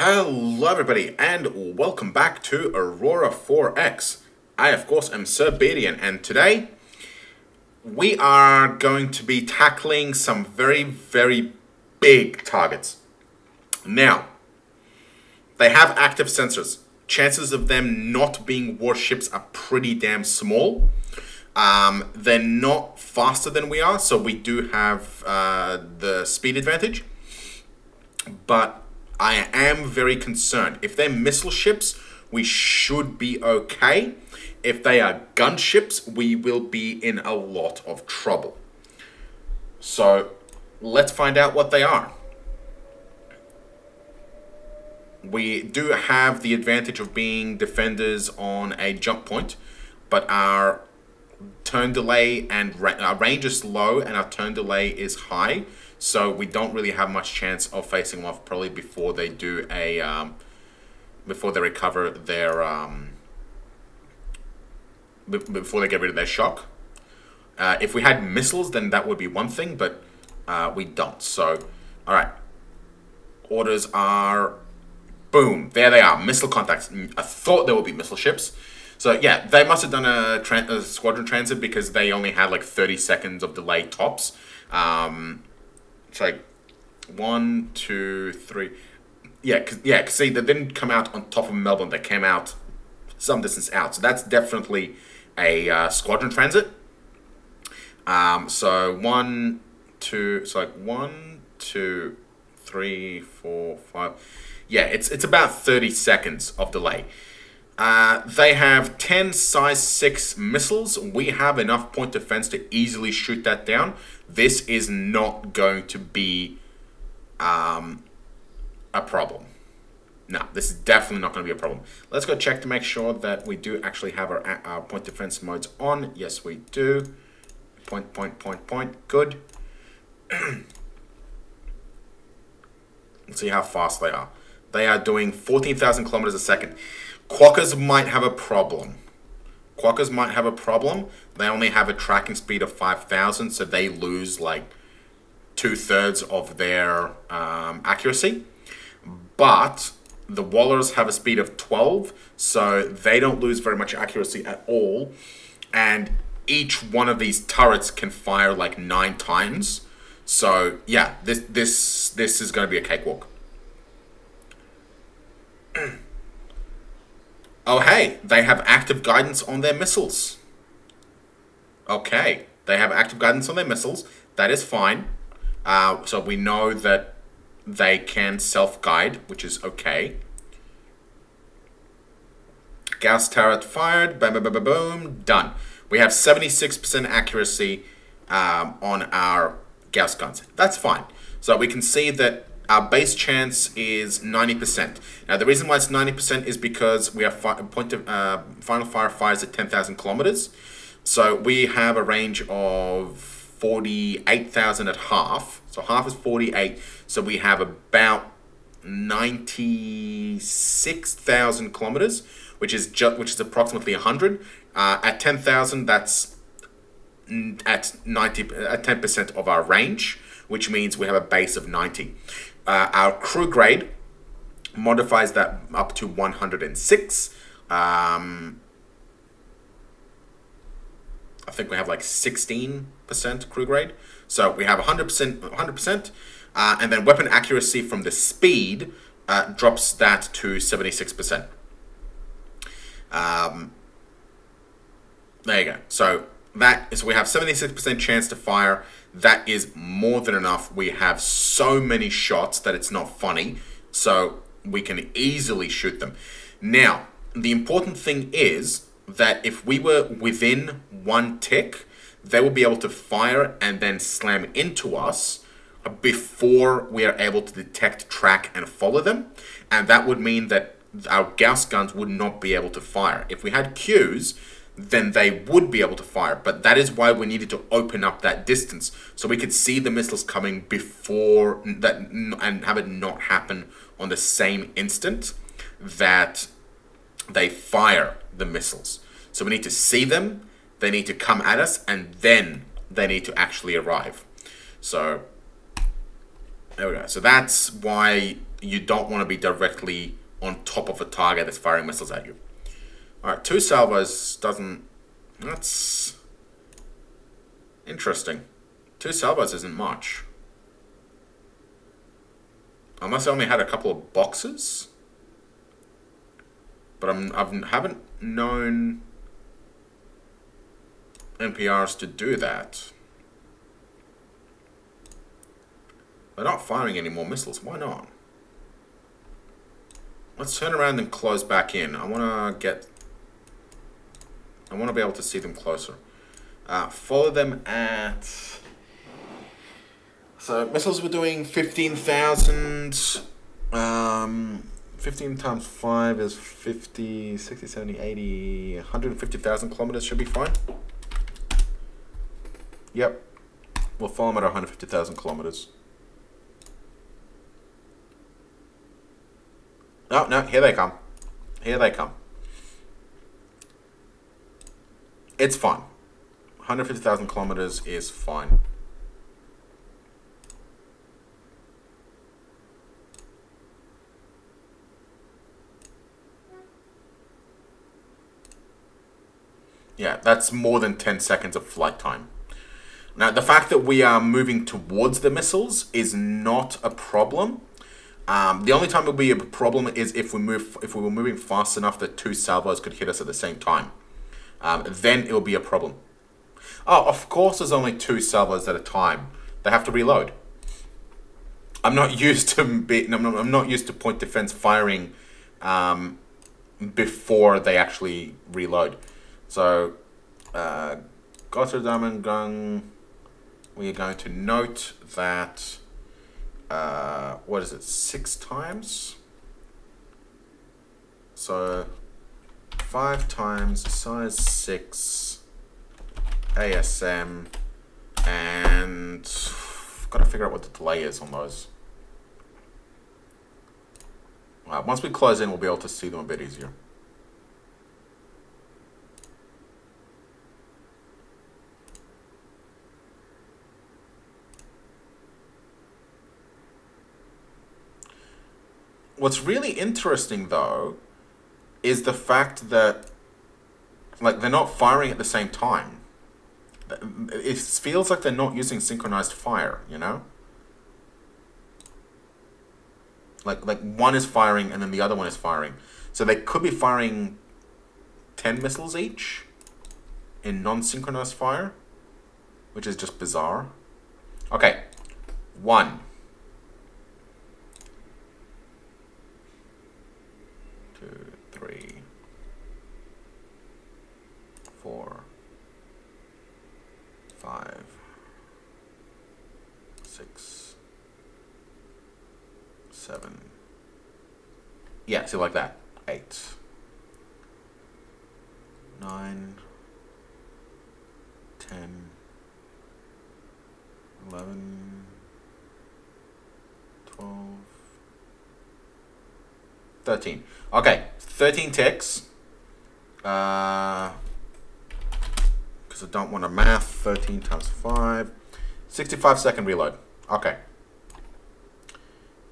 Hello everybody and welcome back to Aurora 4X. I of course am Sir and today we are going to be tackling some very big targets. Now, they have active sensors. Chances of them not being warships are pretty damn small. They're not faster than we are, so we do have the speed advantage. But I am very concerned. If they're missile ships, we should be okay. If they are gunships, we will be in a lot of trouble. So let's find out what they are. We do have the advantage of being defenders on a jump point, but our turn delay and our range is low and our turn delay is high. So we don't really have much chance of facing them off probably before they do a before they recover their before they get rid of their shock. If we had missiles, then that would be one thing, but we don't. So, all right, orders are boom. There they are, missile contacts. I thought there would be missile ships. So yeah, they must have done a squadron transit because they only had like 30 seconds of delay tops. It's like 1, 2, 3. Yeah, see, they didn't come out on top of Melbourne. They came out some distance out. So that's definitely a squadron transit. So 1, 2. So like 1, 2, 3, 4, 5. Yeah, it's about 30 seconds of delay. They have 10 size 6 missiles. We have enough point defense to easily shoot that down. This is not going to be a problem. No, this is definitely not going to be a problem. Let's go check to make sure that we do actually have our point defense modes on. Yes, we do. Point. Good. Let's see how fast they are. They are doing 14,000 kilometers a second. Quokkas might have a problem. They only have a tracking speed of 5,000, so they lose like 2/3 of their accuracy. But the Wallers have a speed of 12, so they don't lose very much accuracy at all. And each one of these turrets can fire like 9 times. So yeah, this is going to be a cakewalk. Oh, hey, they have active guidance on their missiles. Okay, they have active guidance on their missiles. That is fine. So we know that they can self-guide, which is okay. Gauss turret fired. Boom. Done. We have 76% accuracy on our Gauss guns. That's fine. So we can see that our base chance is 90%. Now, the reason why it's 90% is because we have final fire fires at 10,000 kilometers. So we have a range of 48,000 at half. So half is 48. So we have about 96,000 kilometers, which is approximately 100. At 10,000, that's at 10% of our range, which means we have a base of 90. Our crew grade modifies that up to 106. I think we have like 16% crew grade. So we have 100%, and then weapon accuracy from the speed drops that to 76%. There you go. So we have 76% chance to fire. That is more than enough. We have so many shots that it's not funny. So we can easily shoot them. Now, the important thing is that if we were within 1 tick, they will be able to fire and then slam into us before we are able to detect, track, and follow them. And that would mean that our Gauss guns would not be able to fire. If we had Qs, then they would be able to fire. But that is why we needed to open up that distance, so we could see the missiles coming before that and have it not happen on the same instant that they fire the missiles. So we need to see them, they need to come at us, and then they need to actually arrive. So there we go. So that's why you don't want to be directly on top of a target that's firing missiles at you. Alright, 2 salvos doesn't... That's interesting. 2 salvos isn't much. Unless I only had a couple of boxes. But I haven't known NPRs to do that. They're not firing any more missiles. Why not? Let's turn around and close back in. I want to be able to see them closer. Follow them at... So missiles were doing 15,000. 15 times 5 is 50, 60, 70, 80, 150,000 kilometers should be fine. Yep. We'll follow them at 150,000 kilometers. Oh, no, here they come. Here they come. It's fine. 150,000 kilometers is fine. Yeah, that's more than 10 seconds of flight time. Now, the fact that we are moving towards the missiles is not a problem. The only time it will be a problem is if we were moving fast enough that 2 salvos could hit us at the same time. Then it will be a problem. Oh, of course there's only 2 salvos at a time. They have to reload. I'm not used to I'm not used to point defense firing before they actually reload. So, Gotterdammengang, we are going to note that, what is it, 6 times? So, 5 times, size 6, ASM, and got to figure out what the delay is on those. Once we close in, we'll be able to see them a bit easier. What's really interesting, though, is the fact that, like, they're not firing at the same time. It feels like they're not using synchronized fire, you know? Like one is firing and then the other one is firing. So they could be firing 10 missiles each in non-synchronized fire, which is just bizarre. Okay, 1. 2, 3, 4, 5, 6, 7. Yeah, see, like that. 8, 9, 10, 11, 12, 13. Okay, 13 ticks. Because I don't want to math. 13 times 5. 65-second reload. Okay.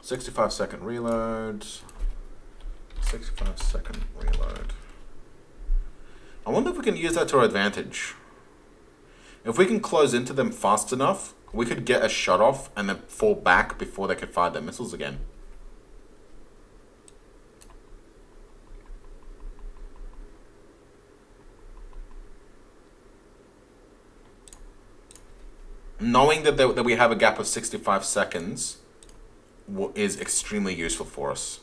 65-second reload. 65-second reload. I wonder if we can use that to our advantage. If we can close into them fast enough, we could get a shot off and then fall back before they could fire their missiles again. Knowing that we have a gap of 65 seconds is extremely useful for us.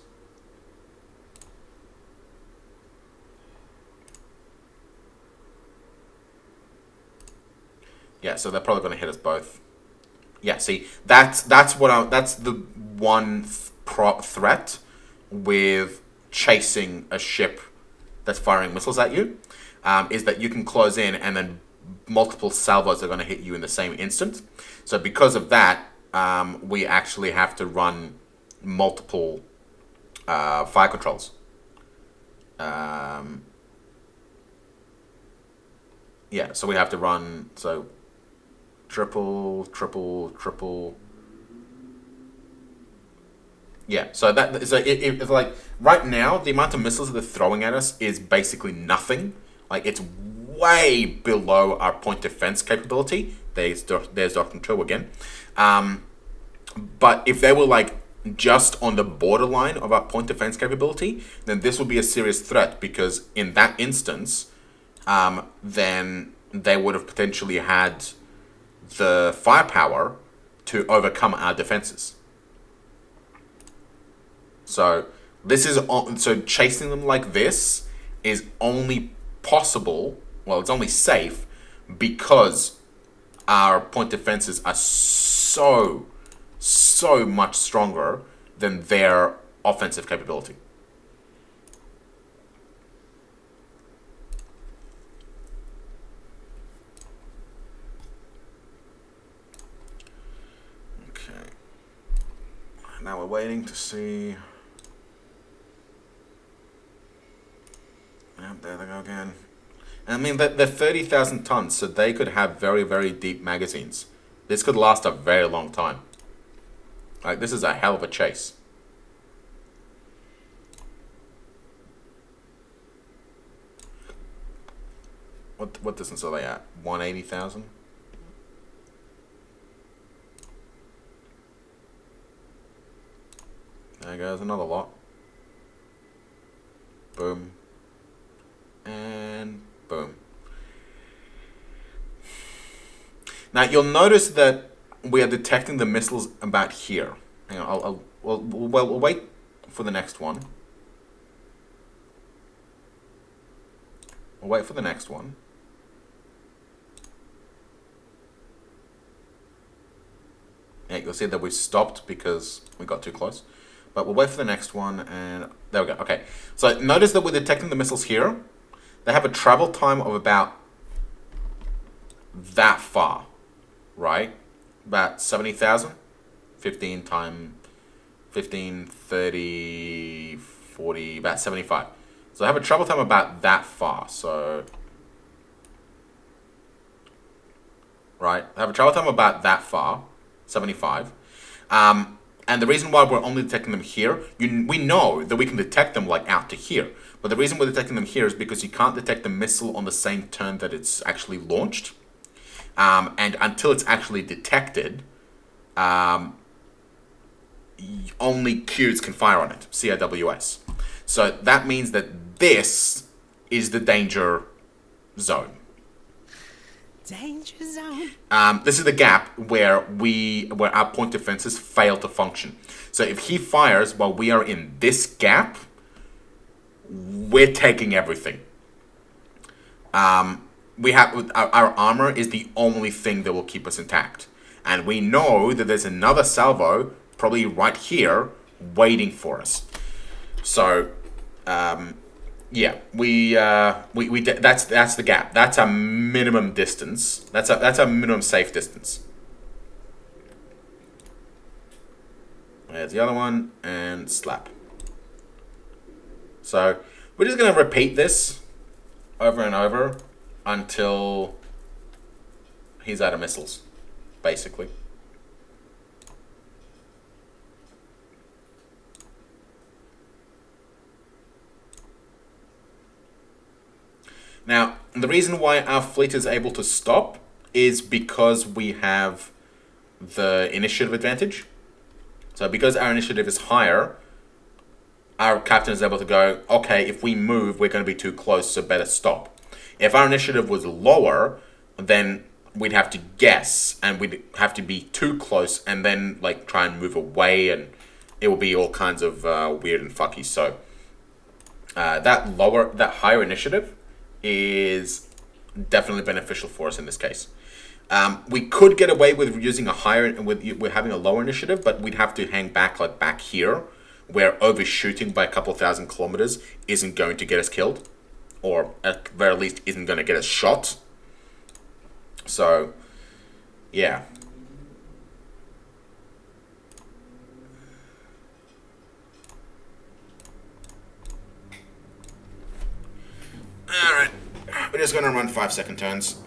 Yeah, so they're probably going to hit us both. Yeah, see, that's the one threat with chasing a ship that's firing missiles at you, is that you can close in and then multiple salvos are going to hit you in the same instant. So because of that, we actually have to run multiple fire controls. Yeah, so we have to run triple. Yeah, so it's like right now the amount of missiles that they're throwing at us is basically nothing. Like it's way below our point defense capability. There's Doctor Two again. But if they were like just on the borderline of our point defense capability, then this would be a serious threat, because in that instance, then they would have potentially had the firepower to overcome our defenses. So this is so chasing them like this is only possible. Well, it's only safe because our point defenses are so much stronger than their offensive capability. Okay. Now we're waiting to see. Yep, there they go again. And I mean, they're 30,000 tons, so they could have very, very deep magazines. This could last a very long time. Like, this is a hell of a chase. What distance are they at? 180,000? There goes another lot. Boom. And boom. Now you'll notice that we are detecting the missiles about here. Hang on, we'll wait for the next one. We'll wait for the next one. Yeah, you'll see that we stopped because we got too close. But we'll wait for the next one, and there we go. Okay, so notice that we're detecting the missiles here. They have a travel time of about that far, right? About 70,000. 15 times 15, 30, 40, about 75. So they have a travel time about that far. So, right? They have a travel time about that far, 75. And the reason why we're only detecting them here, we know that we can detect them like out to here. But the reason we're detecting them here is because you can't detect the missile on the same turn that it's actually launched. And until it's actually detected, only Qs can fire on it, CIWS. So that means that this is the danger zone. Danger zone. This is the gap where our point defenses fail to function. So if he fires while we are in this gap, we're taking everything. We have our armor is the only thing that will keep us intact, and we know that there's another salvo probably right here waiting for us. So, yeah, that's the gap. That's a minimum distance. That's a minimum safe distance. There's the other one, and slap. So we're just gonna repeat this over and over until he's out of missiles, basically. Now, the reason why our fleet is able to stop is because we have the initiative advantage. So because our initiative is higher, our captain is able to go, okay, if we move, we're going to be too close, so better stop. If our initiative was lower, then we'd have to guess, and we'd have to be too close, and then like try and move away, and it will be all kinds of weird and fucky. So that higher initiative is definitely beneficial for us in this case. We could get away with using a higher, with having a lower initiative, but we'd have to hang back like back here, where overshooting by a couple thousand kilometers isn't going to get us killed, or at the very least isn't going to get us shot. So, yeah. Alright, we're just going to run 5-second turns.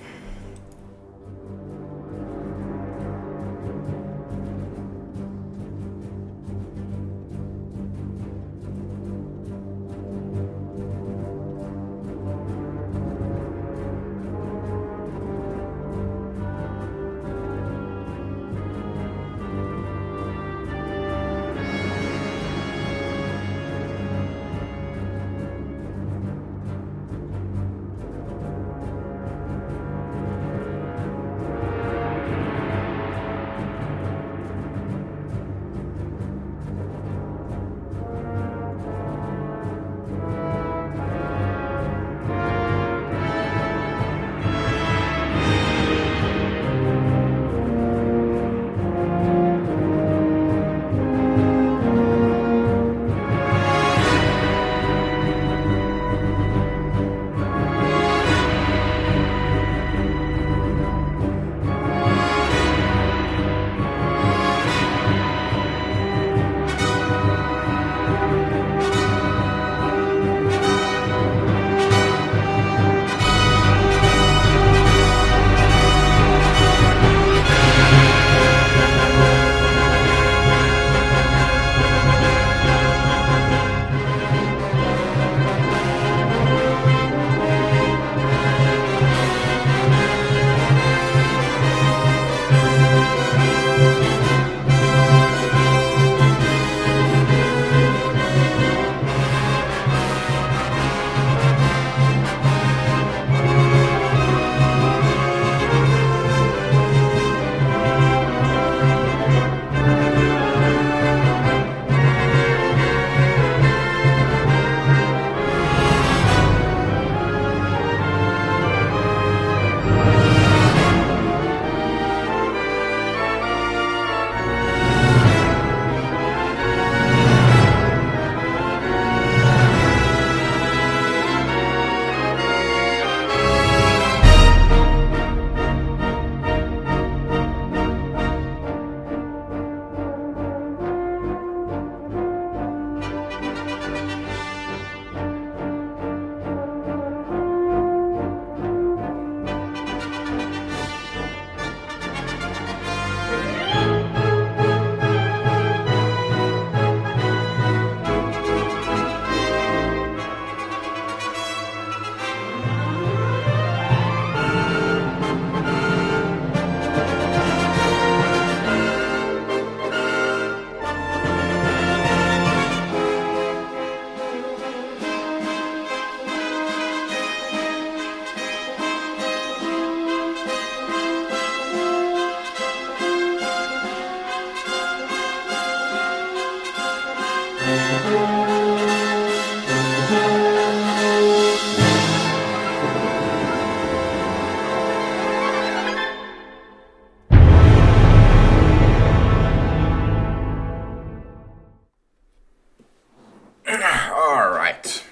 Alright.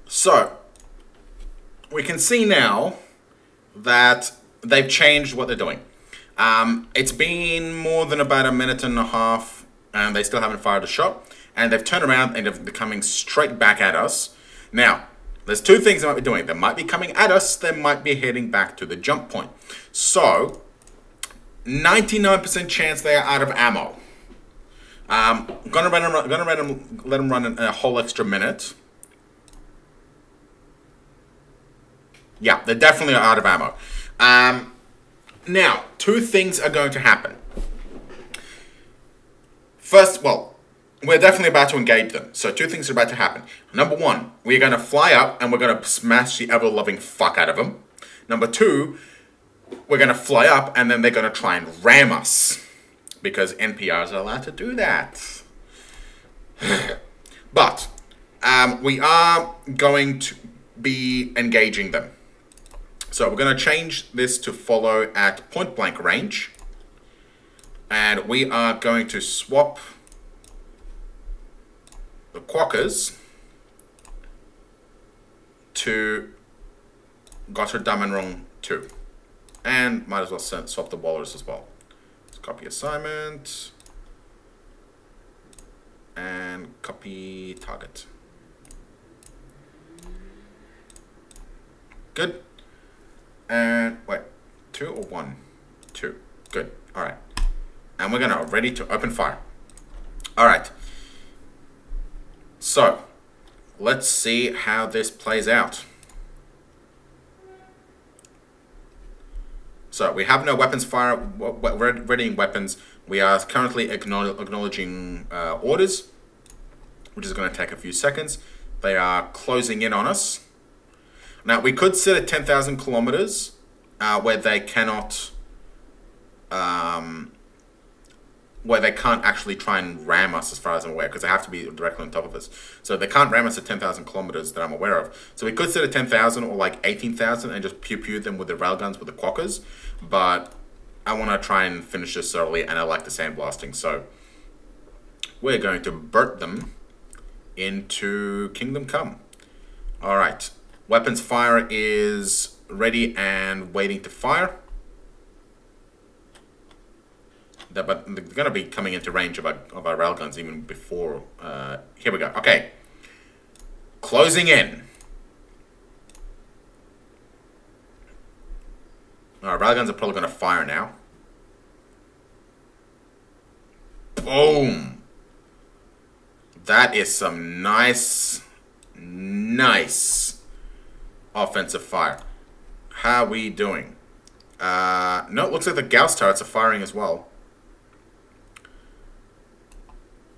So, we can see now that they've changed what they're doing. It's been more than about a minute and a half, and they still haven't fired a shot. And they've turned around and they're coming straight back at us. Now, there's two things they might be doing. They might be coming at us, they might be heading back to the jump point. So, 99% chance they are out of ammo. Gonna let them run a whole extra minute. Yeah, they're definitely out of ammo. Now, two things are going to happen. First, well, we're definitely about to engage them. So two things are about to happen. Number one, we're going to fly up and we're going to smash the ever-loving fuck out of them. Number two, we're going to fly up and then they're going to try and ram us. Because NPRs are allowed to do that. But, we are going to be engaging them. So we're going to change this to follow at point blank range. And we are going to swap the quackers to Gotterdammerung 2. And might as well swap the walrus as well. Let's copy assignment. And copy target. Good. And wait, 2 or 1? 2. Good. Alright. And we're gonna ready to open fire. Alright. So, let's see how this plays out. So, we have no weapons fire, readying weapons. We are currently acknowledging orders, which is going to take a few seconds. They are closing in on us. Now, we could sit at 10,000 kilometers, where they cannot, where they can't actually try and ram us, as far as I'm aware, because they have to be directly on top of us. So they can't ram us at 10,000 kilometers that I'm aware of. So we could sit at 10,000 or like 18,000 and just pew-pew them with the railguns with the quackers. But I want to try and finish this early, and I like the sandblasting. So we're going to burst them into Kingdom Come. All right. Weapons fire is ready and waiting to fire. But they're going to be coming into range of our railguns even before. Here we go. Okay. Closing in. Our railguns are probably going to fire now. Boom. That is some nice offensive fire. How are we doing? No, it looks like the Gauss turrets are firing as well.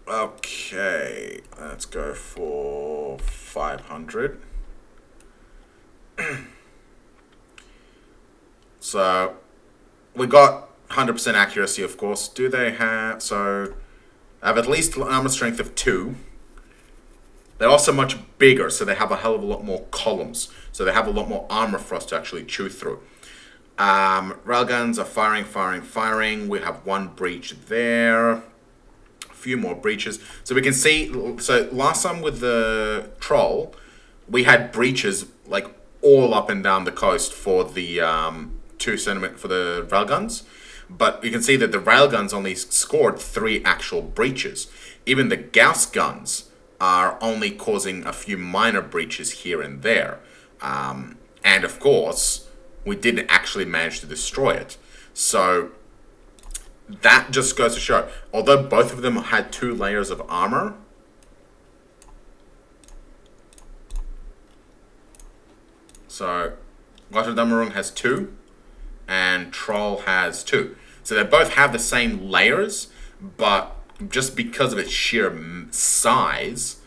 Okay, let's go for 500. So, we got 100% accuracy, of course. Do they have... So, I have at least armor strength of 2. They're also much bigger, so they have a hell of a lot more columns. So they have a lot more armor for us to actually chew through. Railguns are firing. We have 1 breach there. A few more breaches. So we can see... So last time with the Troll, we had breaches like all up and down the coast for the 2 centimeter for the railguns. But you can see that the railguns only scored 3 actual breaches. Even the Gauss guns are only causing a few minor breaches here and there. And of course, we didn't actually manage to destroy it. So that just goes to show, although both of them had 2 layers of armor, so Gotterdammerung has 2 and Troll has 2. So they both have the same layers, but just because of its sheer size,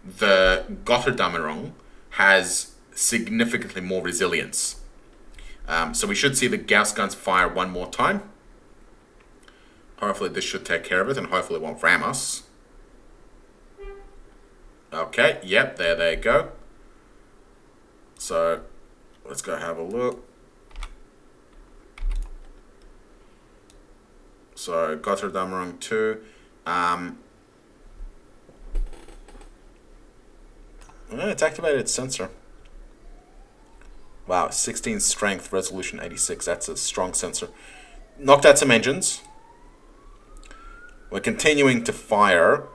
the Gotterdammerung has significantly more resilience. So we should see the Gauss guns fire 1 more time. Hopefully this should take care of it, and hopefully it won't ram us. Okay, yep, there they go. So, let's go have a look. So, Götterdämmerung 2. It's activated its sensor. Wow, 16 strength, resolution 86. That's a strong sensor. Knocked out some engines. We're continuing to fire.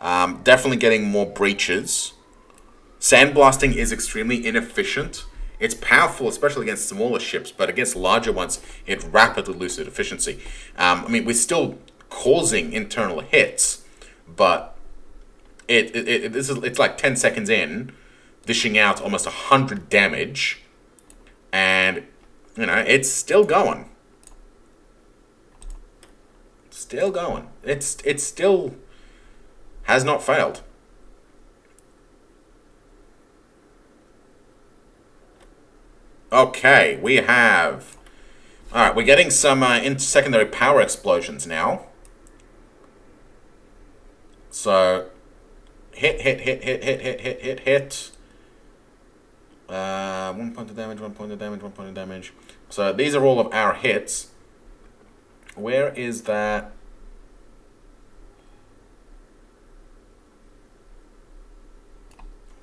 Definitely getting more breaches. Sandblasting is extremely inefficient. It's powerful, especially against smaller ships, but against larger ones, it rapidly loses efficiency. I mean, we're still causing internal hits, but it's like 10 seconds in, dishing out almost 100 damage, and, you know, it's still going. Still going. It still has not failed. Okay, we have... Alright, we're getting some secondary power explosions now. So, hit. 1 point of damage, 1 point of damage, 1 point of damage. So, these are all of our hits. Where is that?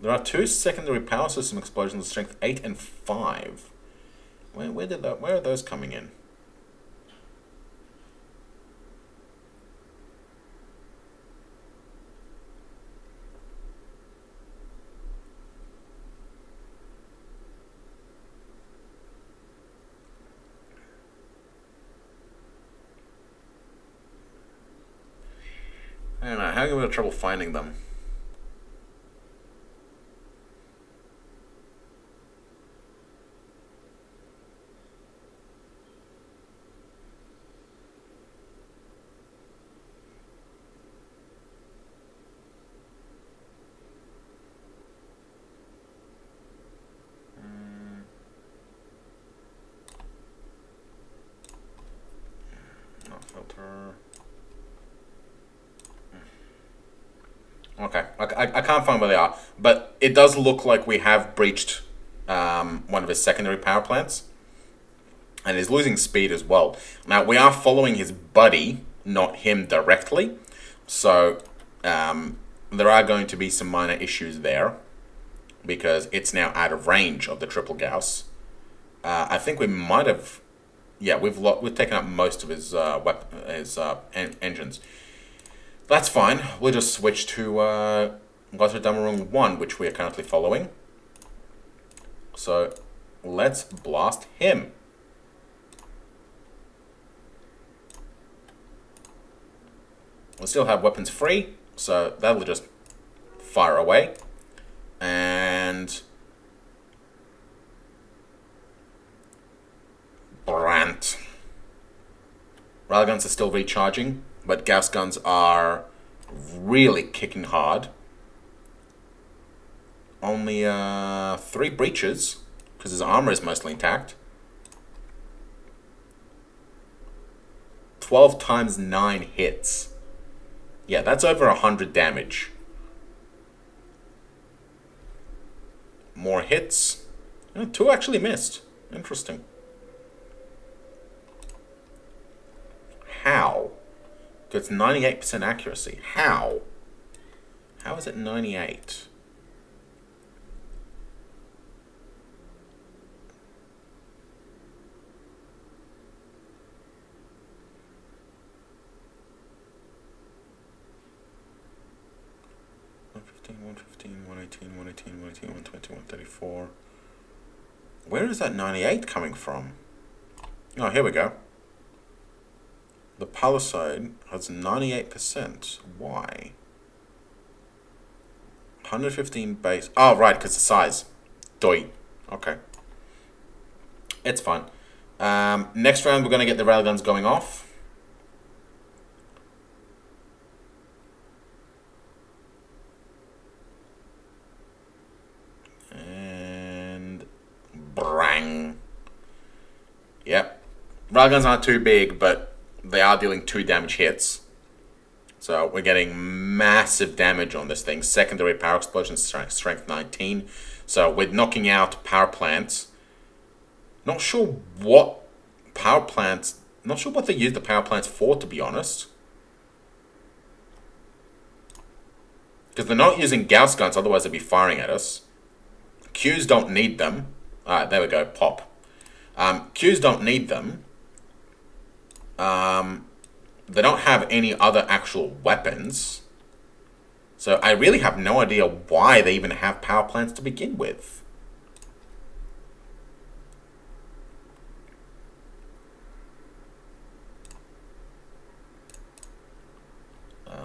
There are 2 secondary power system explosions of strength 8 and 5. Where are those coming in? I don't know, having a bit of trouble finding them. Filter. Okay, I can't find where they are, but it does look like we have breached one of his secondary power plants, and he's losing speed as well. Now, we are following his buddy, not him directly, so there are going to be some minor issues there, because it's now out of range of the triple Gauss. I think we might have... Yeah, we've taken up most of his engines. That's fine. We'll just switch to Götterdämmerung 1, which we are currently following. So let's blast him. We'll still have weapons free, so that'll just fire away. And... Brant. Railguns are still recharging, but Gauss guns are really kicking hard. Only 3 breaches, because his armor is mostly intact. 12 times 9 hits. Yeah, that's over 100 damage. More hits. 2 actually missed. Interesting. How? It's 98% accuracy. How? How is it 98? Where is that 98 coming from? Oh, here we go. The Palisade has 98%. Why? 115 base. Oh, right, because the size. Doi. Okay. It's fine. Next round, we're going to get the railguns going off. And... Brang. Yep. Railguns aren't too big, but... they are dealing 2 damage hits. So we're getting massive damage on this thing. Secondary power explosion, strength 19. So we're knocking out power plants. Not sure what power plants... Not sure what they use the power plants for, to be honest. Because they're not using Gauss guns, otherwise they'd be firing at us. Qs don't need them. Alright, there we go, pop. Qs don't need them. They don't have any other actual weapons. So I really have no idea why they even have power plants to begin with.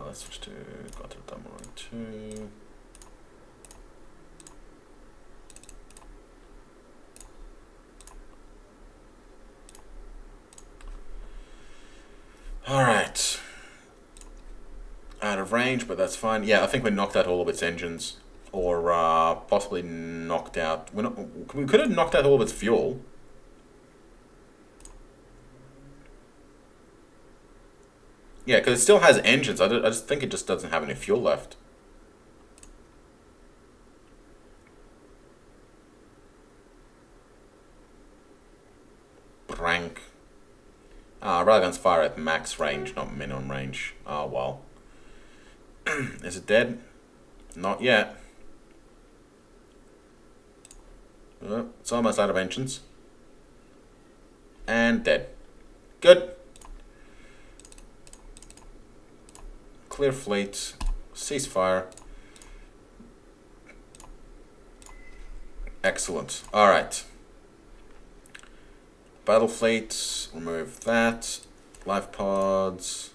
Let's switch to go to the demo 2. Alright. Out of range, but that's fine. Yeah, I think we knocked out all of its engines. Or possibly knocked out... we could have knocked out all of its fuel. Yeah, because it still has engines. I just think it just doesn't have any fuel left. Rank. Railguns fire at max range, not minimum range. Oh, well. Is it dead? Not yet. Oh, it's almost out of engines. And dead. Good. Clear fleet. Ceasefire. Excellent. Alright. Battle fleet. Remove that. Life pods.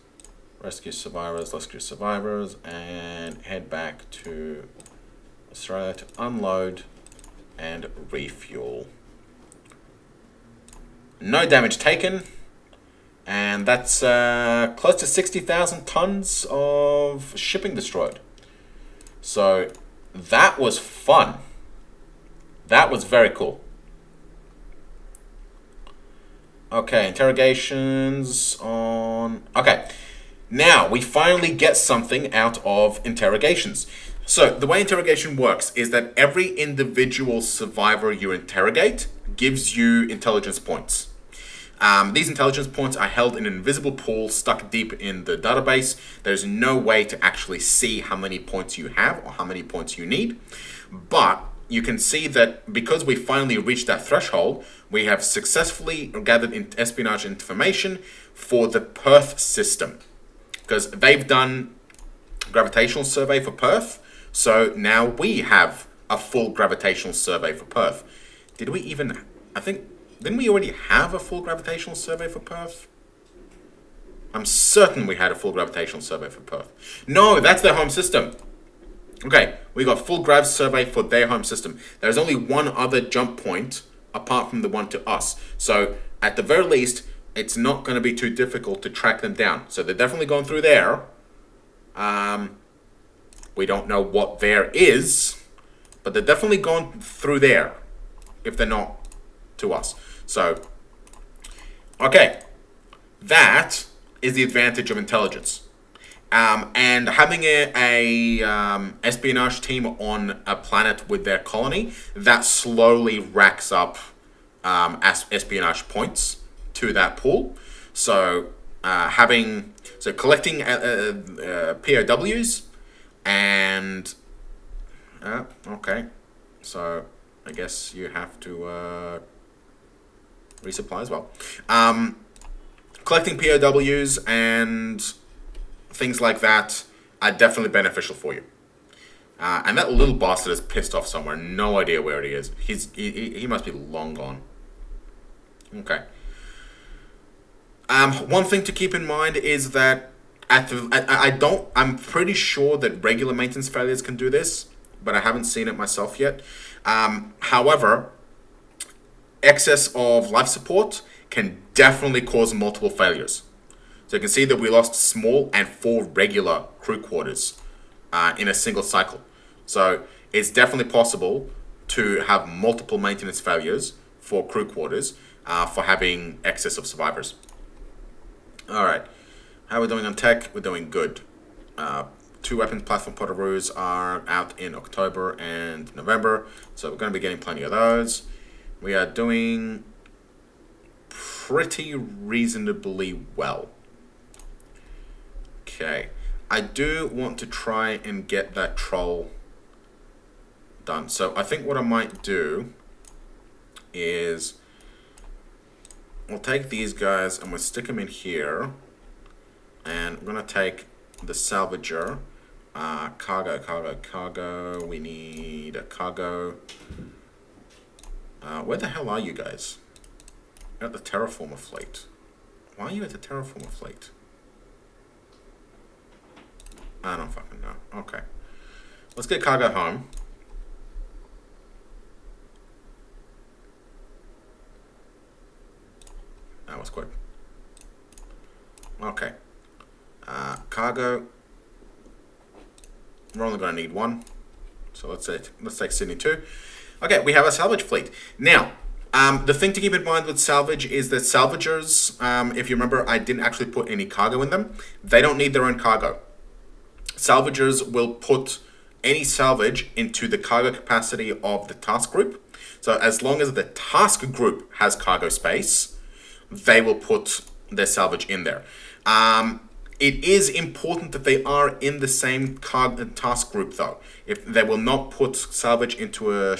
Rescue survivors, and head back to Australia to unload and refuel. No damage taken, and that's close to 60,000 tons of shipping destroyed. So that was fun. That was very cool. Okay, interrogations on... Okay. Now, we finally get something out of interrogations. So, the way interrogation works is that every individual survivor you interrogate gives you intelligence points. These intelligence points are held in an invisible pool stuck deep in the database. There's no way to actually see how many points you have or how many points you need. But you can see that because we finally reached that threshold, we have successfully gathered espionage information for the Perth system. Because they've done gravitational survey for Perth, so now we have a full gravitational survey for Perth. Did we even... didn't we already have a full gravitational survey for Perth? I'm certain we had a full gravitational survey for Perth. No, that's their home system. Okay, we got full grav survey for their home system. There's only one other jump point apart from the one to us. So, at the very least, it's not going to be too difficult to track them down. So they're definitely going through there. We don't know what there is, but they're definitely going through there if they're not to us. So, okay, that is the advantage of intelligence. And having a espionage team on a planet with their colony, that slowly racks up espionage points to that pool. So collecting POWs and okay, so I guess you have to resupply as well. Collecting POWs and things like that are definitely beneficial for you. And that little bastard is pissed off somewhere. No idea where he is. He must be long gone. Okay. One thing to keep in mind is that I'm pretty sure that regular maintenance failures can do this, but I haven't seen it myself yet. However, excess of life support can definitely cause multiple failures. So you can see that we lost small and 4 regular crew quarters in a single cycle. So it's definitely possible to have multiple maintenance failures for crew quarters for having excess of survivors. Alright, how are we doing on tech? We're doing good. 2 weapons platform potaroos are out in October and November, so we're going to be getting plenty of those. We are doing pretty reasonably well. Okay, I do want to try and get that troll done. So I think what I might do is we'll take these guys and we'll stick them in here, and we're going to take the salvager. Cargo. We need a cargo. Where the hell are you guys? You're at the terraformer fleet. Why are you at the terraformer fleet? I don't fucking know. Okay. Let's get cargo home. That was quick. Okay. Cargo. We're only going to need one. So let's take Sydney 2. Okay, we have a salvage fleet. Now, the thing to keep in mind with salvage is that salvagers, if you remember, I didn't actually put any cargo in them. They don't need their own cargo. Salvagers will put any salvage into the cargo capacity of the task group. So as long as the task group has cargo space, they will put their salvage in there. It is important that they are in the same task group, though. If they will not put salvage into a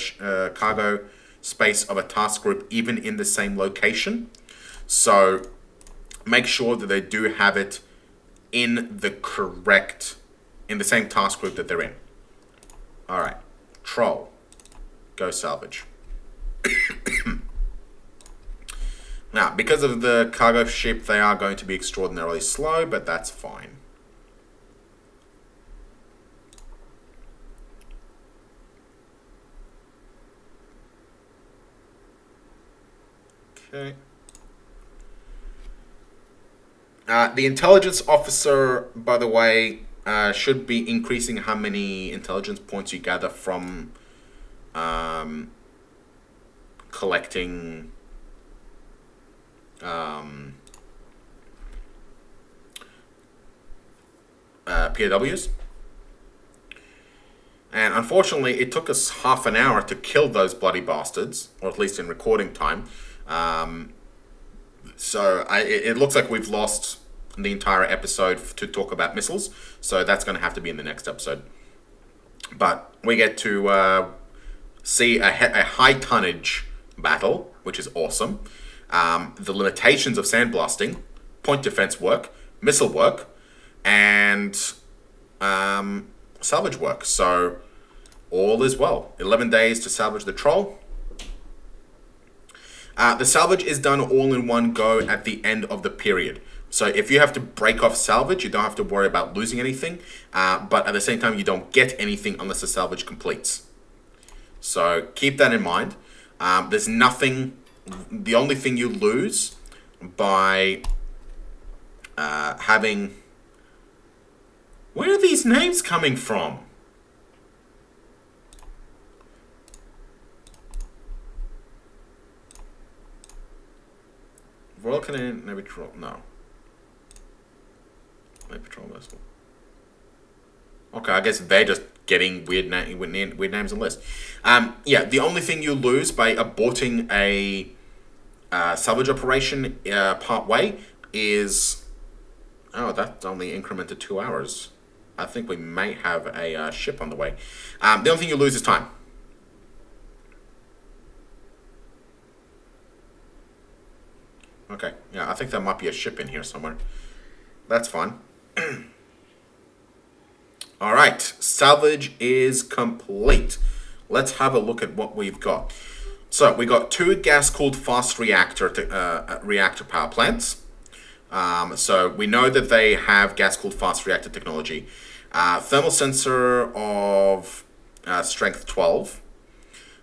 cargo space of a task group, even in the same location. So make sure that they do have it in the same task group that they're in. All right, troll, go salvage. Now, because of the cargo ship, they are going to be extraordinarily slow, but that's fine. Okay. The intelligence officer, by the way, should be increasing how many intelligence points you gather from collecting POWs. And unfortunately, it took us half an hour to kill those bloody bastards, or at least in recording time. So it looks like we've lost the entire episode to talk about missiles, so that's going to have to be in the next episode. But we get to see a high tonnage battle, which is awesome. The limitations of sandblasting, point defense work, missile work, and salvage work. So all is well. 11 days to salvage the troll. The salvage is done all in one go at the end of the period. So if you have to break off salvage, you don't have to worry about losing anything. But at the same time, you don't get anything unless the salvage completes. So keep that in mind. There's nothing... The only thing you lose by having... Where are these names coming from? Royal Canadian Navy Patrol, no. Navy Patrol vessel. Okay, I guess they're just getting weird names and lists. Yeah, the only thing you lose by aborting a salvage operation part way is... Oh, that's only incremented 2 hours. I think we may have a ship on the way. The only thing you lose is time. Okay, yeah, I think there might be a ship in here somewhere. That's fine. Alright, salvage is complete. Let's have a look at what we've got. So, we got 2 gas-cooled fast reactor power plants. So, we know that they have gas-cooled fast reactor technology. Thermal sensor of strength 12.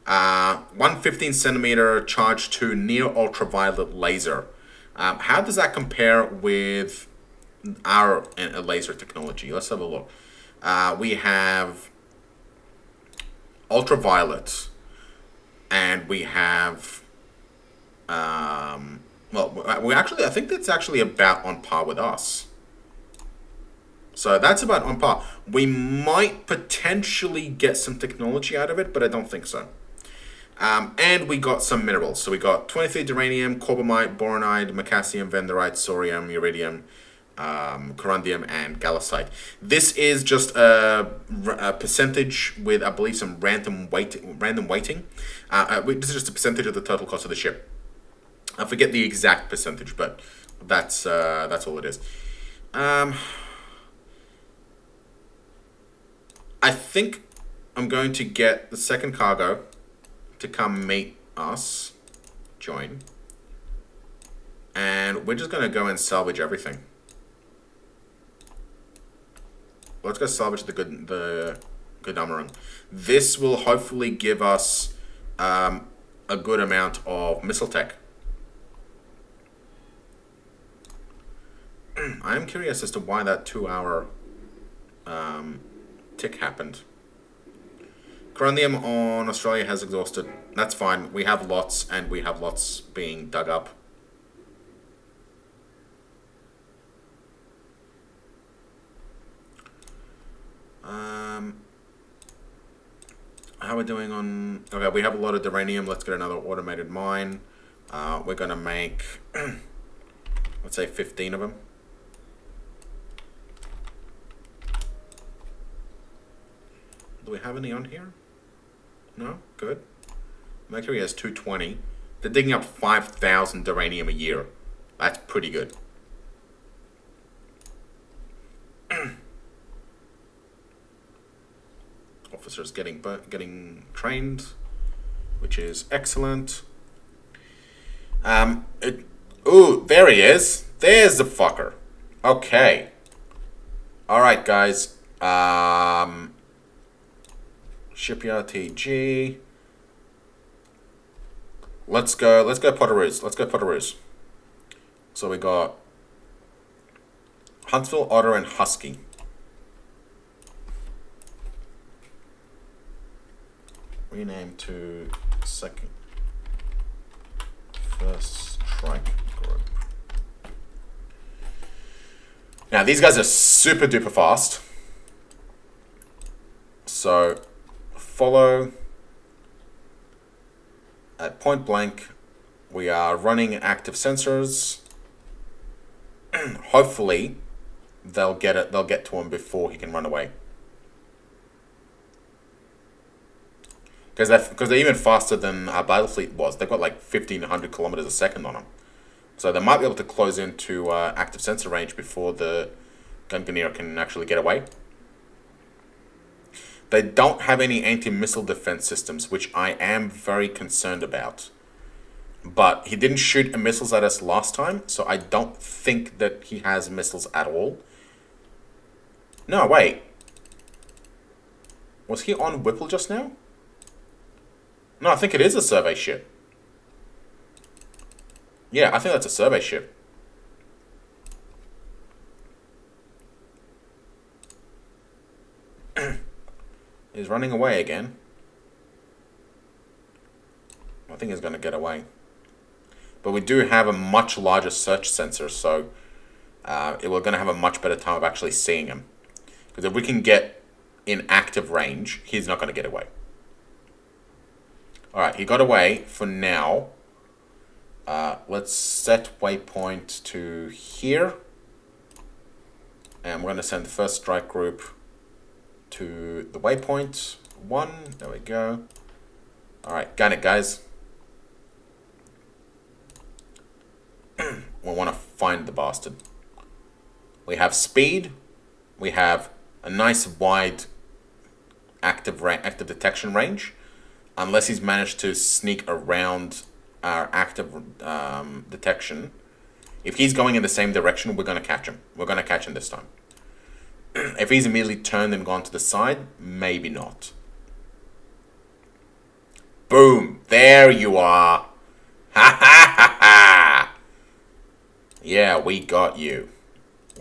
115 centimeter charge to near ultraviolet laser. How does that compare with our laser technology? Let's have a look. We have ultraviolet, and we have well, I think that's actually about on par with us. So that's about on par. We might potentially get some technology out of it, but I don't think so. And we got some minerals. So we got 23 duranium, corbamite, boronite, macassium, vanderite, thorium, uridium, corundium, and gallicite. This is just a percentage with, I believe, some random weighting. This is just a percentage of the total cost of the ship. I forget the exact percentage, but that's all it is. I think I'm going to get the second cargo to come meet us, join, and we're just going to go and salvage everything. Let's go salvage the good Amaran. This will hopefully give us a good amount of missile tech. I am curious as to why that 2-hour tick happened. Corundium on Australia has exhausted. That's fine. We have lots, and we have lots being dug up. How are we doing on... Okay, we have a lot of duranium. Let's get another automated mine. We're going to make, let's say, 15 of them. Do we have any on here? No? Good. Mercury has 220. They're digging up 5,000 duranium a year. That's pretty good. Officers getting trained, which is excellent. Ooh, there he is. There's the fucker. Okay. Alright, guys. Shipyard TG. Let's go Potteroos. Let's go Potteroos. So we got Huntsville, Otter, and Husky. Rename to first strike group. Now these guys are super duper fast. So follow at point blank. We are running active sensors. Hopefully they'll get it. They'll get to him before he can run away. Because they're even faster than our battle fleet was. They've got like 1,500 kilometers a second on them. So they might be able to close into active sensor range before the Gunganier can actually get away. They don't have any anti-missile defense systems, which I am very concerned about. But he didn't shoot missiles at us last time, so I don't think that he has missiles at all. No, wait. Was he on Whipple just now? No, I think it is a survey ship. Yeah, I think that's a survey ship. He's running away again. I think he's going to get away. But we do have a much larger search sensor, so we're going to have a much better time of actually seeing him. Because if we can get in active range, he's not going to get away. Alright, he got away for now. Let's set waypoint to here. And we're going to send the first strike group to the waypoint 1. There we go. Alright, got it, guys. We want to find the bastard. We have speed. We have a nice wide active detection range. Unless he's managed to sneak around our active detection. If he's going in the same direction, we're going to catch him. We're going to catch him this time. If he's immediately turned and gone to the side, maybe not. Boom! There you are! Ha ha ha ha! Yeah, we got you.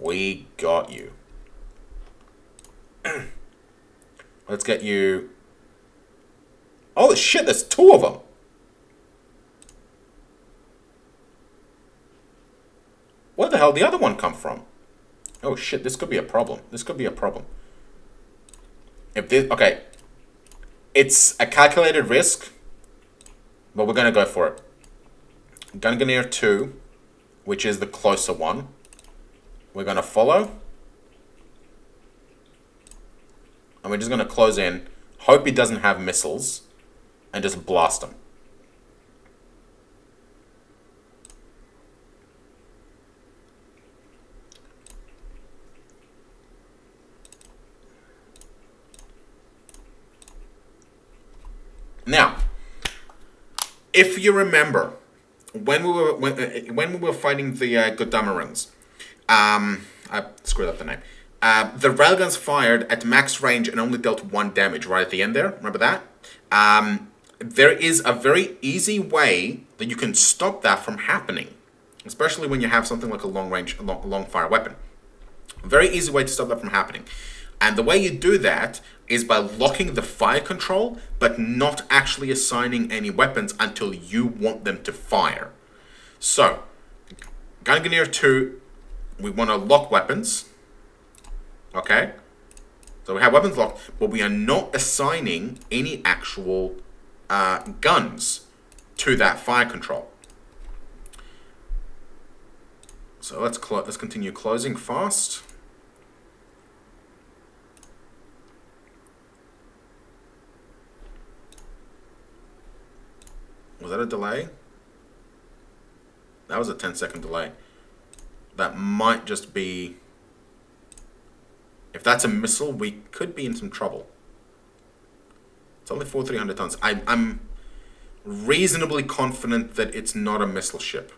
We got you. Let's get you... Oh shit, there's 2 of them! Where the hell did the other one come from? Oh shit, this could be a problem. This could be a problem. If this, okay. It's a calculated risk, but we're gonna go for it. Gunganier 2, which is the closer one. We're gonna follow. And we're just gonna close in, hope he doesn't have missiles, and just blast him. Now, if you remember, when we were fighting the Godamarans, I screwed up the name. The railguns fired at max range and only dealt 1 damage right at the end there. Remember that? There is a very easy way that you can stop that from happening, especially when you have something like a long fire weapon. A very easy way to stop that from happening. And the way you do that is by locking the fire control, but not actually assigning any weapons until you want them to fire. So, Gunganier 2, we want to lock weapons. Okay? So we have weapons locked, but we are not assigning any actual guns to that fire control. So let's continue closing fast. Was that a delay? That was a 10-second delay. That might just be... If that's a missile, we could be in some trouble. It's only 300 tons. I'm reasonably confident that it's not a missile ship,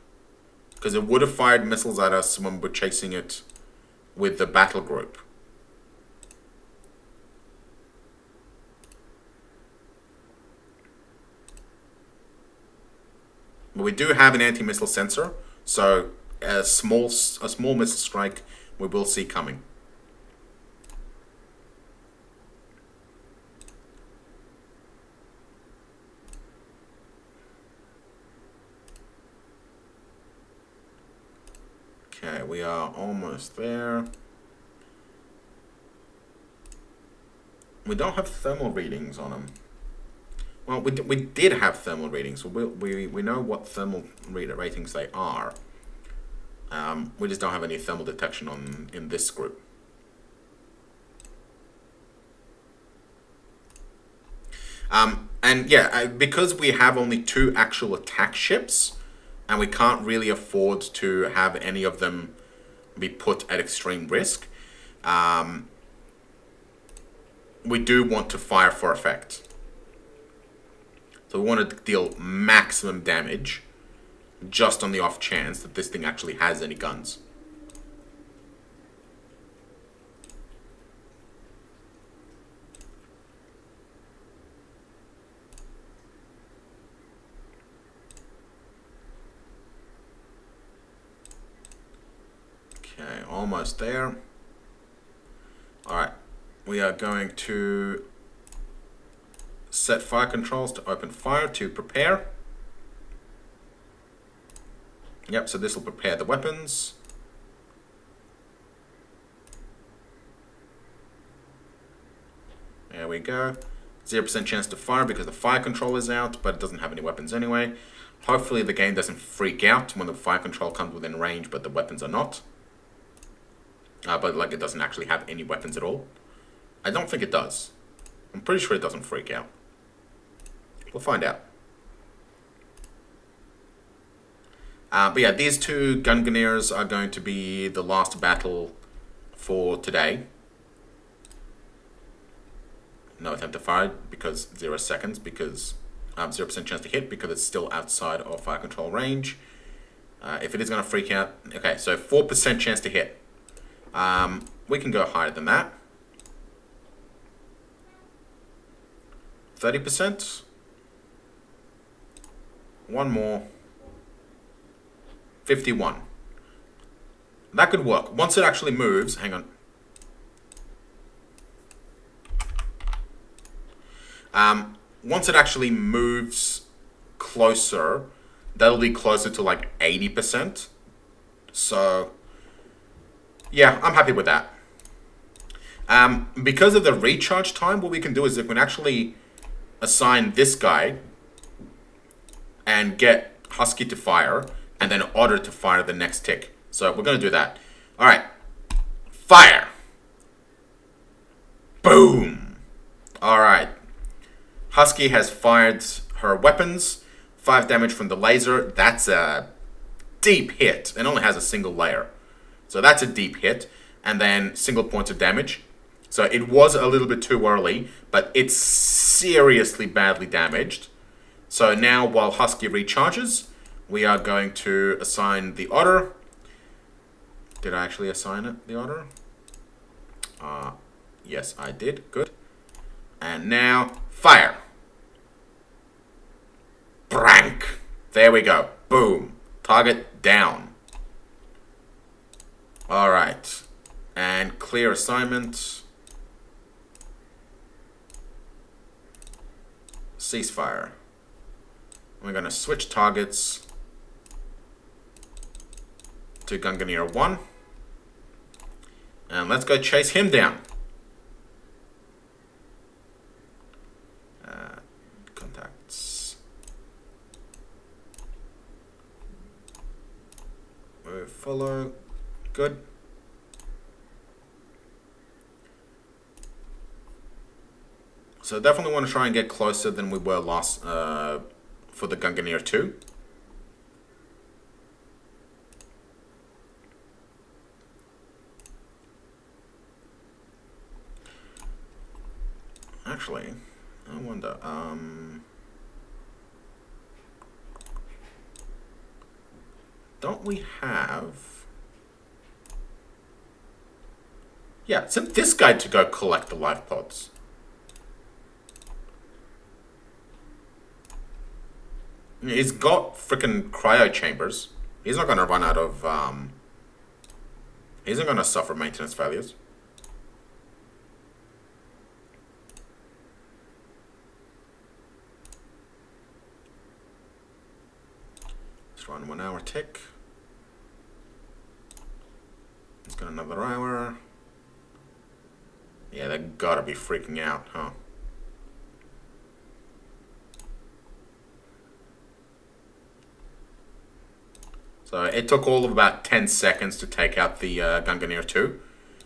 because it would have fired missiles at us when we're chasing it with the battle group. But we do have an anti-missile sensor, so a small missile strike we will see coming. Okay, we are almost there. We don't have thermal readings on them. Well, we did have thermal readings, so we know what thermal ratings they are. We just don't have any thermal detection in this group. And yeah, because we have only 2 actual attack ships, and we can't really afford to have any of them be put at extreme risk, we do want to fire for effect. So we want to deal maximum damage just on the off chance that this thing actually has any guns. Okay, almost there. Alright, we are going to set fire controls to open fire to prepare. Yep, so this will prepare the weapons. There we go. 0% chance to fire because the fire control is out, but it doesn't have any weapons anyway. Hopefully the game doesn't freak out when the fire control comes within range, but the weapons are not. But like it doesn't actually have any weapons at all. I don't think it does. I'm pretty sure it doesn't freak out. We'll find out. But yeah, these 2 Gunganiers are going to be the last battle for today. No attempt to fire because 0 seconds, because 0% chance to hit because it's still outside of fire control range. If it is going to freak out, okay, so 4% chance to hit. We can go higher than that. 30%. One more. 51. That could work. Once it actually moves, hang on. Once it actually moves closer, that'll be closer to like 80%. So Yeah, I'm happy with that. Because of the recharge time, what we can do is we can actually assign this guy and get Husky to fire, and then Otter to fire the next tick. So we're going to do that. Alright. Fire! Boom! Alright. Husky has fired her weapons. 5 damage from the laser. That's a deep hit. It only has a single layer. So that's a deep hit. And then single points of damage. So it was a little bit too early, but it's seriously badly damaged. So now while Husky recharges, we are going to assign the Otter. Did I actually assign it, the Otter? Yes, I did. Good. And now, fire. Brank. There we go. Boom. Target down. Alright. And clear assignment. Ceasefire. We're going to switch targets to Gunganir 1. And let's go chase him down. Contacts. Move, follow. Good. So definitely want to try and get closer than we were last for the Gunganir 2. Actually, I wonder, don't we have... Yeah, send this guy to go collect the life pods. He's got freaking cryo chambers. He's not going to run out of, he's not going to suffer maintenance failures. Let's run 1 hour tick. Let's get another hour. Yeah, they gotta be freaking out, huh? So it took all of about 10 seconds to take out the Gunganir 2.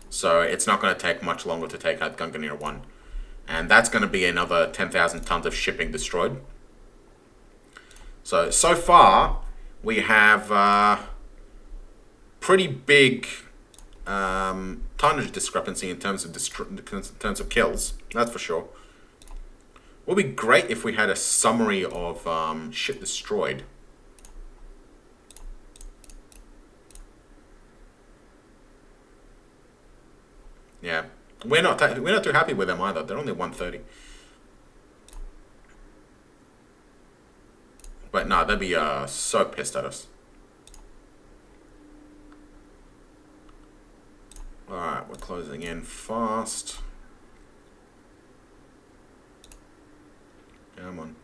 So it's not going to take much longer to take out Gunganir 1. And that's going to be another 10,000 tons of shipping destroyed. So far, we have pretty big tonnage discrepancy in terms of kills. That's for sure. It would be great if we had a summary of ship destroyed. Yeah, we're not too happy with them either. They're only 130. But no, they'd be so pissed at us. Alright, we're closing in fast. Come on.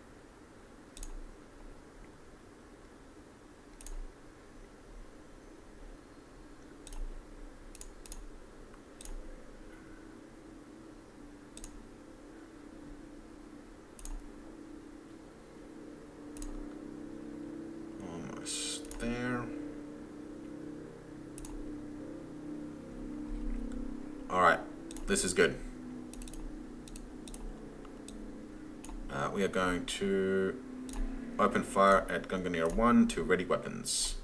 There. Alright, this is good. We are going to open fire at Gunganir 1 to ready weapons.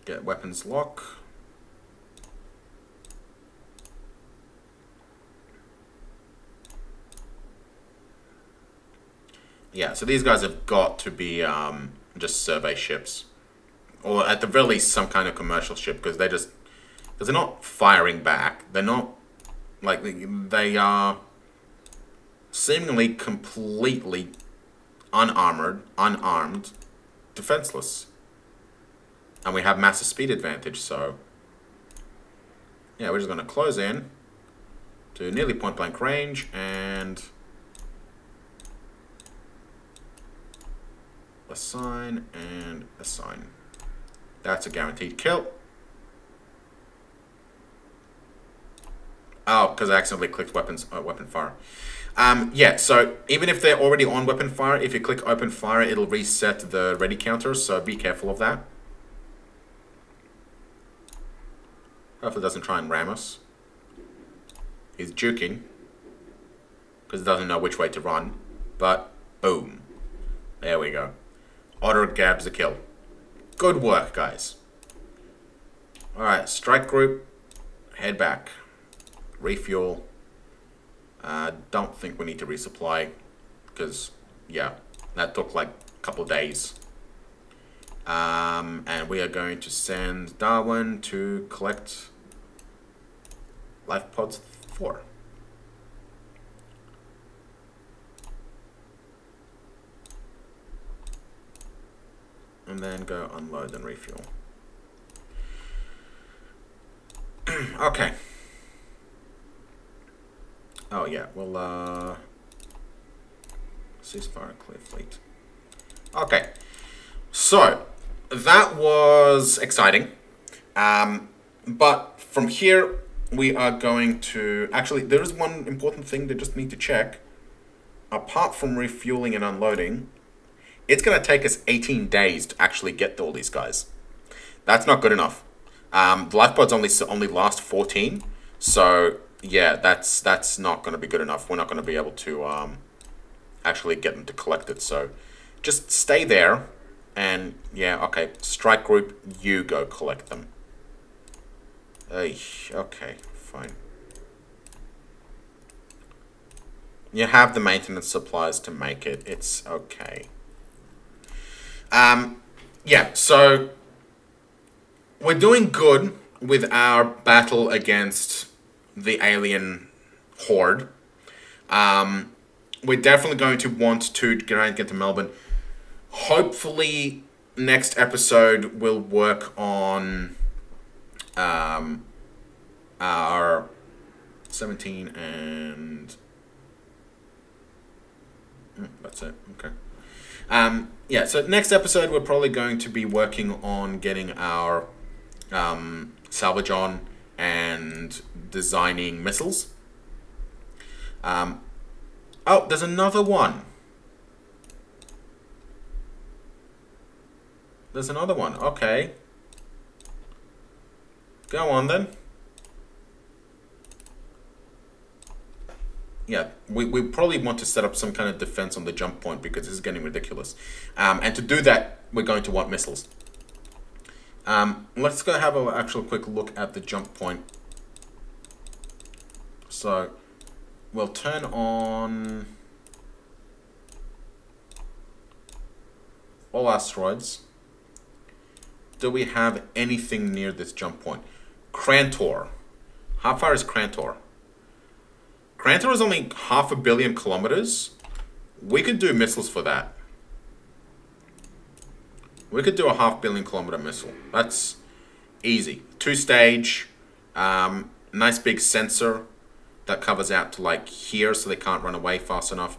Get weapons lock. Yeah, so these guys have got to be just survey ships. Or at the very least some kind of commercial ship, because because they're not firing back. They're not, like, they are seemingly completely unarmed, defenseless. And we have massive speed advantage, so... Yeah, we're just going to close in to nearly point blank range and... assign and assign. That's a guaranteed kill. Oh, because I accidentally clicked weapon fire. Yeah, so even if they're already on weapon fire, if you click open fire, it'll reset the ready counter, so be careful of that. Hopefully it doesn't try and ram us. He's juking, because he doesn't know which way to run, but boom. There we go. Auto grabs the kill. Good work, guys. Alright, strike group, head back. Refuel. Don't think we need to resupply because, yeah, that took like a couple of days. And we are going to send Darwin to collect life pods 4. And then go unload and refuel. Okay. Oh yeah, well, ceasefire, clear fleet. Okay, so that was exciting. But from here, we are going to... Actually, there is one important thing they just need to check. Apart from refueling and unloading, it's going to take us 18 days to actually get all these guys. That's not good enough. The life pods only last 14, so... Yeah, that's not going to be good enough. We're not going to be able to actually get them to collect it. So just stay there. And yeah, okay. Strike group, you go collect them. Okay, fine. You have the maintenance supplies to make it. It's okay. Yeah, so we're doing good with our battle against the alien horde. We're definitely going to want to get to Melbourne. Hopefully next episode we'll work on our 17 and that's it. Okay. Yeah, so next episode we're probably going to be working on getting our salvage on and designing missiles. Oh, there's another one. There's another one. Okay. Go on then. Yeah, we probably want to set up some kind of defense on the jump point because this is getting ridiculous. And to do that, we're going to want missiles. Let's go have an actual quick look at the jump point. So we'll turn on all asteroids. Do we have anything near this jump point? Crantor. How far is Crantor? Crantor is only 500 million kilometers. We could do missiles for that. We could do a 500 million kilometer missile. That's easy. 2-stage, nice big sensor that covers out to like here so they can't run away fast enough.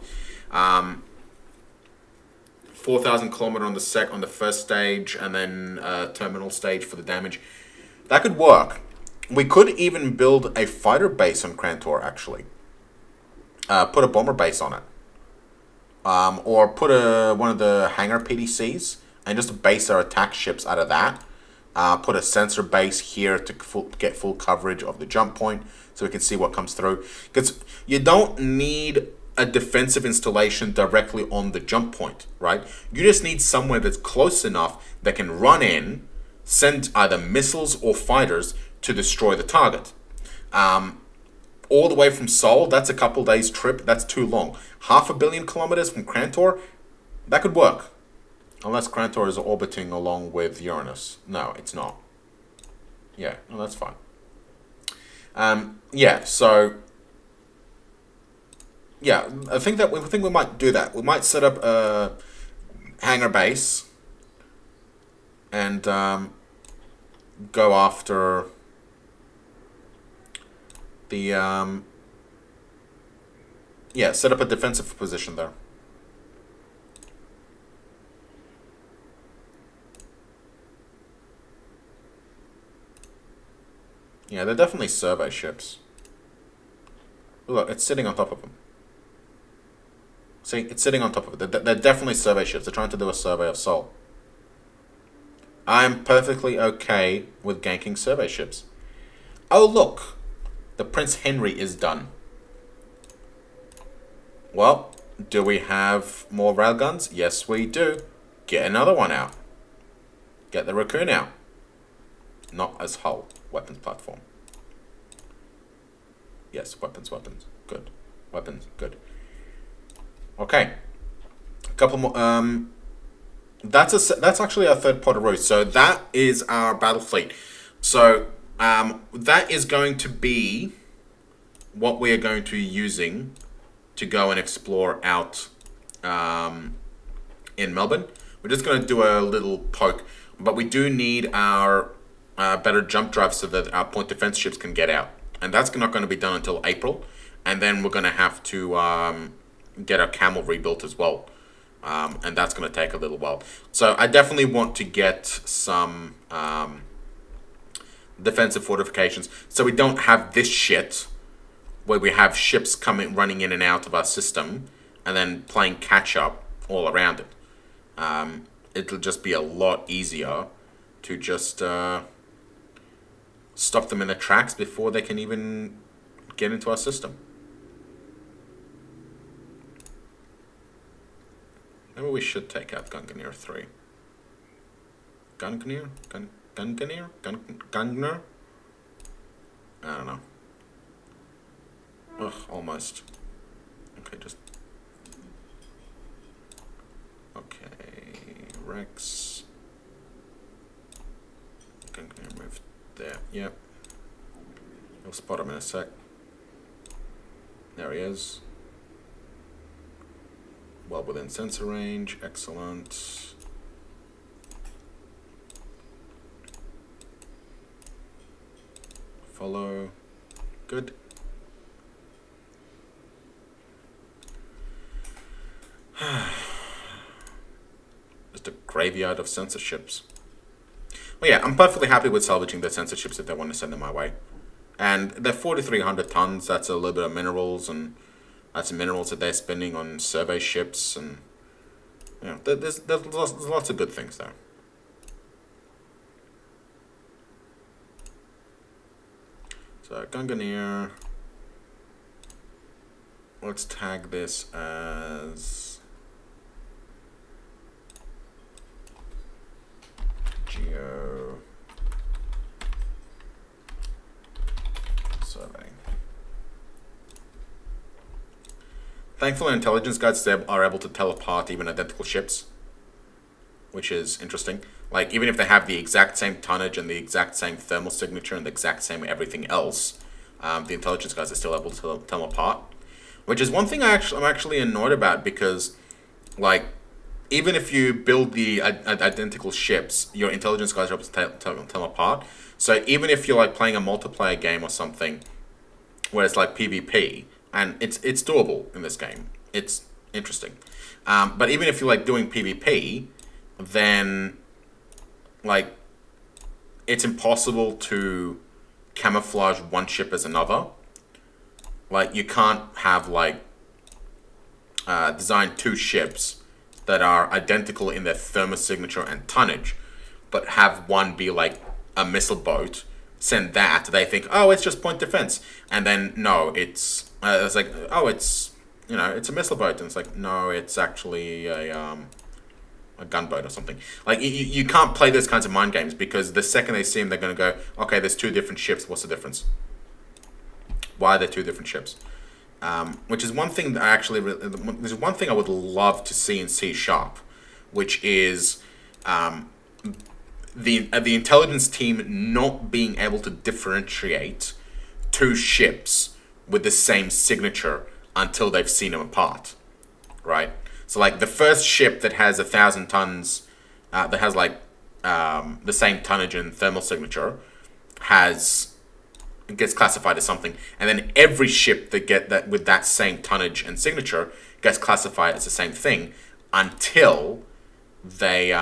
4,000 kilometer on the first stage, and then terminal stage for the damage. That could work. We could even build a fighter base on Crantor, actually. Put a bomber base on it. Or put one of the hangar PDCs and just base our attack ships out of that. Put a sensor base here to get full coverage of the jump point so we can see what comes through. Because you don't need a defensive installation directly on the jump point, right? You just need somewhere that's close enough that can run in, send either missiles or fighters to destroy the target. All the way from Sol, that's a couple days trip. That's too long. 500 million kilometers from Crantor, that could work. Unless Crantor is orbiting along with Uranus. No, it's not. Yeah, no, that's fine. Yeah, so yeah, I think we might do that. We might set up a hangar base and go after the yeah, set up a defensive position there. Yeah, they're definitely survey ships. Look, it's sitting on top of them. See, it's sitting on top of it. They're definitely survey ships. They're trying to do a survey of Sol. I'm perfectly okay with ganking survey ships. Oh, look. The Prince Henry is done. Well, do we have more railguns? Yes, we do. Get another one out. Get the Raccoon out. Not as hull. Weapons platform. Yes, weapons. Good. Weapons, good. Okay. A couple more. That's actually our third Potteroo. So that is our battle fleet. So that is going to be what we are going to be using to go and explore out in Melbourne. We're just going to do a little poke, but we do need our better jump drive so that our point defense ships can get out. And that's not going to be done until April. And then we're going to have to get our camel rebuilt as well. And that's going to take a little while. So I definitely want to get some defensive fortifications. So we don't have this shit where we have ships running in and out of our system and then playing catch up all around it. It'll just be a lot easier to just stop them in their tracks before they can even get into our system. Maybe we should take out Gungnir 3. Gungnir? Gungnir? I don't know. Ugh, almost. Okay, just... Okay, Rex. Gungnir move there, yep. You'll spot him in a sec. There he is. Well within sensor range, excellent. Follow, good. Just a graveyard of sensor ships. Well, yeah, I'm perfectly happy with salvaging the sensor ships if they want to send them my way. And they're 4,300 tons, that's a little bit of minerals, and that's minerals that they're spending on survey ships, and you know, there's lots of good things there. So Gungnir, let's tag this as Geo Survey. Thankfully, intelligence guides are able to tell apart even identical ships, which is interesting. Like, even if they have the exact same tonnage and the exact same thermal signature and the exact same everything else, the intelligence guys are still able to tell them apart. Which is one thing I'm actually annoyed about, because, like, even if you build the identical ships, your intelligence guys are able to tell them apart. So even if you're, like, playing a multiplayer game or something, where it's like PvP, and it's doable in this game. It's interesting. But even if you're like doing PvP, then like it's impossible to camouflage one ship as another. Like you can't have like design two ships that are identical in their thermal signature and tonnage, but have one be like a missile boat. Send that, they think, oh, it's just point defense, and then no, it's like, oh, it's, you know, it's a missile boat, and it's like, no, it's actually a gunboat or something. Like you can't play those kinds of mind games, because the second they see them, they're going to go, okay, there's two different ships. What's the difference? Why are there two different ships? Which is one thing that I actually, there's one thing I would love to see in C#, which is the intelligence team not being able to differentiate two ships with the same signature until they've seen them apart, right? So like the first ship that has 1,000 tons, that has like the same tonnage and thermal signature, gets classified as something, and then every ship that get that with that same tonnage and signature gets classified as the same thing until they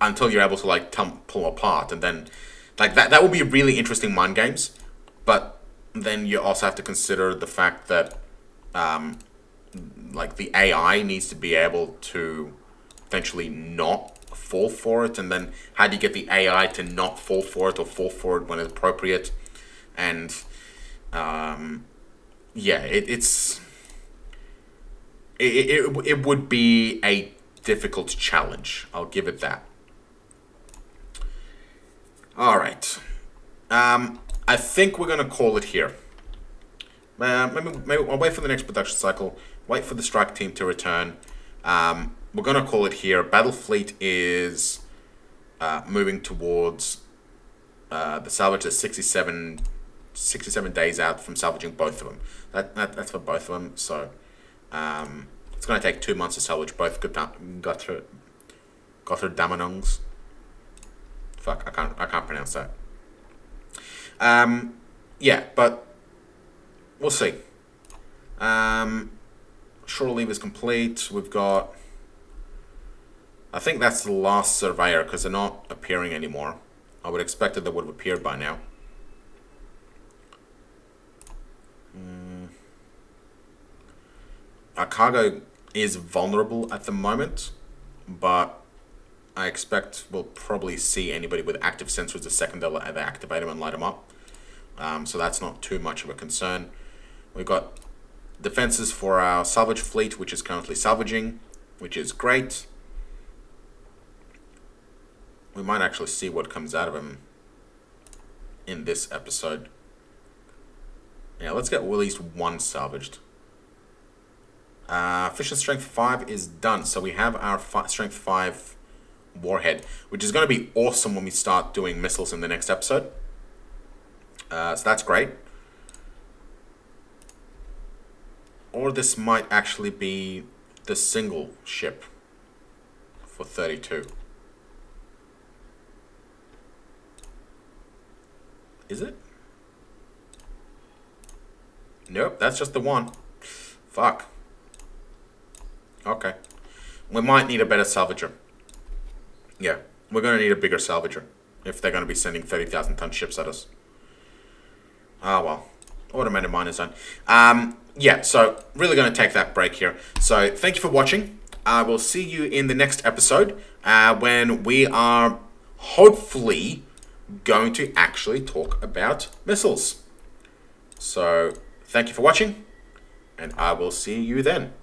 until you're able to like pull apart, and then Like, that would be really interesting mind games. But then you also have to consider the fact that, like, the AI needs to be able to potentially not fall for it. And then how do you get the AI to not fall for it or fall for it when it's appropriate? And, yeah, it would be a difficult challenge. I'll give it that. All right. I think we're going to call it here. Maybe I'll wait for the next production cycle. Wait for the strike team to return. We're going to call it here. Battle Fleet is moving towards the salvage is 67 days out from salvaging both of them. That's for both of them. So it's going to take 2 months to salvage both Götterdammerungs. Fuck, I can't pronounce that. Yeah, but we'll see. Shore leave is complete. We've got, I think that's the last surveyor because they're not appearing anymore. I would expect that they would have appeared by now. Our cargo is vulnerable at the moment, but I expect we'll probably see anybody with active sensors the second they activate them and light them up. So that's not too much of a concern. We've got defenses for our salvage fleet, which is currently salvaging, which is great. We might actually see what comes out of them in this episode. Yeah, let's get at least one salvaged. Fission Strength 5 is done, so we have our Strength 5 warhead, which is going to be awesome when we start doing missiles in the next episode. So that's great. Or this might actually be the single ship for 32. Is it? Nope, that's just the one. Fuck. Okay. We might need a better salvager. Yeah, we're going to need a bigger salvager if they're going to be sending 30,000 ton ships at us. Ah, well. Automated mine is done. Yeah, so really going to take that break here. So thank you for watching. I will see you in the next episode when we are hopefully going to actually talk about missiles. So thank you for watching, and I will see you then.